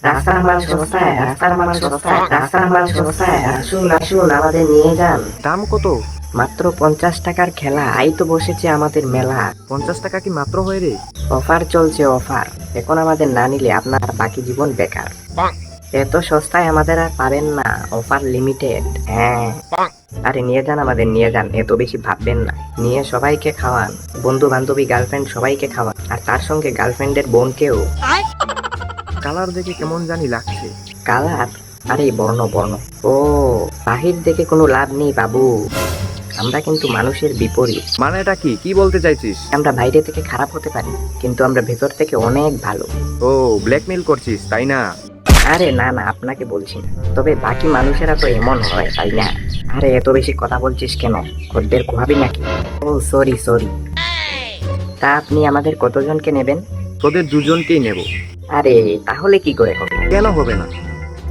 রাস্তার মাল সস্তায়, রাস্তার মাল সস্তায়, রাস্তার মাল সস্তায়, আসুন আসুন আমাদের নিয়ে যান। দাম কত? মাত্র 50 টাকার খেলা, এই তো বসেছে আমাদের মেলা। 50 টাকা কি মাত্র হয় রে? অফার চলছে অফার, এখন আমাদের না নিলে আপনার বাকি জীবন বেকার। এত সস্তায় আমাদের আর পাবেন না, অফার লিমিটেড। হ্যাঁ, আরে নিয়ে যান আমাদের, নিয়ে যান, এত বেশি ভাববেন না। নিয়ে সবাইকে খাওয়ান, বন্ধু বান্ধবী গার্লফ্রেন্ড সবাইকে খাওয়ান, আর তার সঙ্গে গার্লফ্রেন্ডের বোনকেও। কালার দেখে কেমন জানি লাগছে। কালার? আরে বর্ণ বর্ণ। ও, বাহির দেখে কোনো লাভ নেই বাবু, আমরা কিন্তু মানুষের বিপরীত। মানে এটা কি কি বলতে চাইছিস? আমরা বাইরে থেকে খারাপ হতে পারি, কিন্তু আমরা ভেতর থেকে অনেক ভালো। ও, ব্ল্যাকমেল করছিস তাই না? আরে না না, আপনাকে বলছি না, তবে বাকি মানুষেরা তো এমন হয় তাই না? আরে এত বেশি কথা বলছিস কেন, খদ্দের কোহাবি নাকি? ও সরি সরি। তা আপনি আমাদের কতজনকে নেবেন? তোদের দুজনকেই নেব। আরে তাহলে কি করে হবে? কেন হবে না?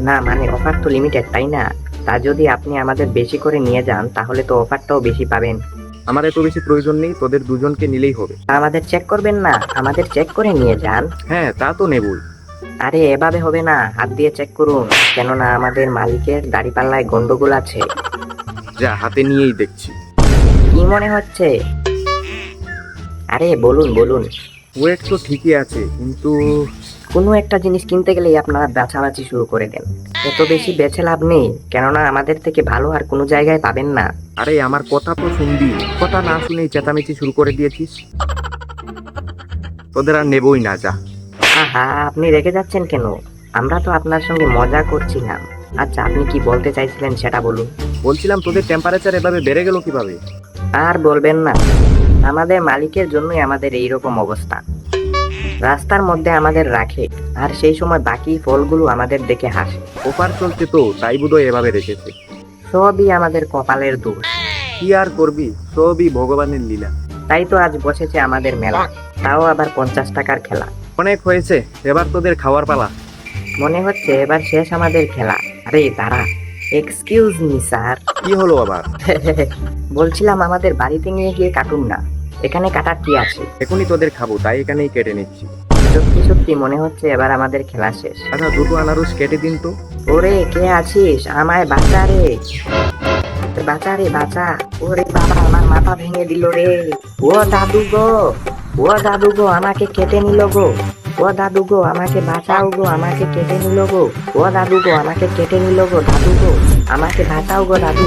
না মানে অফার তো লিমিটেড তাই না? তা যদি আপনি আমাদের বেশি করে নিয়ে যান তাহলে তো অফারটাও বেশি পাবেন। আমার এত বেশি প্রয়োজন নেই, তোদের দুজনকে নিলেই হবে। তা আমাদের চেক করবেন না? আমাদের চেক করে নিয়ে যান। হ্যাঁ, তা তো নেবই। আরে এভাবে হবে না, হাত দিয়ে চেক করুন, কেননা আমাদের মালিকের দাড়িপাল্লায় গন্ডগোল আছে। যা, হাতে নিয়েই দেখছি। কি মনে হচ্ছে? আরে বলুন বলুন। ওয়েট তো ঠিকই আছে, কিন্তু কোনো একটা জিনিস কিনতে গেলেই আপনারা বাছাবাছি শুরু করে দেন। এত বেশি বেছে লাভ নেই, কেননা আমাদের থেকে ভালো আর কোনো জায়গায় পাবেন না। আরে আমার কথা তো শুনবি, কথা না শুনেই চেঁচামেচি শুরু করে দিয়েছিস। তোদের আর নেবই না, যা। আহা, আপনি রেগে যাচ্ছেন কেন? আমরা তো আপনার সঙ্গে মজা করছিলাম। আচ্ছা আপনি কি বলতে চাইছিলেন সেটা বলুন। বলছিলাম তোদের টেম্পারেচার এভাবে বেড়ে গেল কিভাবে? আর বলবেন না, আমাদের মালিকের জন্যই আমাদের এইরকম অবস্থা। রাস্তার মধ্যে আমাদের রাখে, আর সেই সময় বাকি ফলগুলো আমাদের দেখে হাসে। অফার চলছে তো, তাই বোধহয় এভাবে রেখেছে। সবই আমাদের কপালের দোষ। কি আর করবি, সবই ভগবানের লীলা। তাই তো আজ বসেছে আমাদের মেলা, তাও আবার 50 টাকার খেলা। অনেক হয়েছে, এবার তোদের খাওয়ার পালা। মনে হচ্ছে এবার শেষ আমাদের খেলা। আরে দাঁড়া, এক্সকিউজ মি স্যার। কি হলো আবার? বলছিলাম আমাদের বাড়িতে নিয়ে গিয়ে কাটুন না, এখানে কাটার কি আছে? এখনই তোদের খাবো, তাই এখানেই কেটে নিচ্ছি। সত্যি সত্যি মনে হচ্ছে এবার আমাদের খেলা শেষ। আচ্ছা, দুটো আনারস কেটে দিন তো। ওরে কে আছিস, আমায় বাঁচা রে, বাঁচা রে বাঁচা। ওরে বাবা, আমার মাথা ভেঙে দিল রে। ও দাদু গো, ও দাদু গো, আমাকে কেটে নিল গো। ও দাদু গো, আমাকে বাঁচাও গো, আমাকে কেটে নিল গো। ও দাদু গো, আমাকে কেটে নিল গো, দাদু গো, আমাকে বাঁচাও গো দাদু।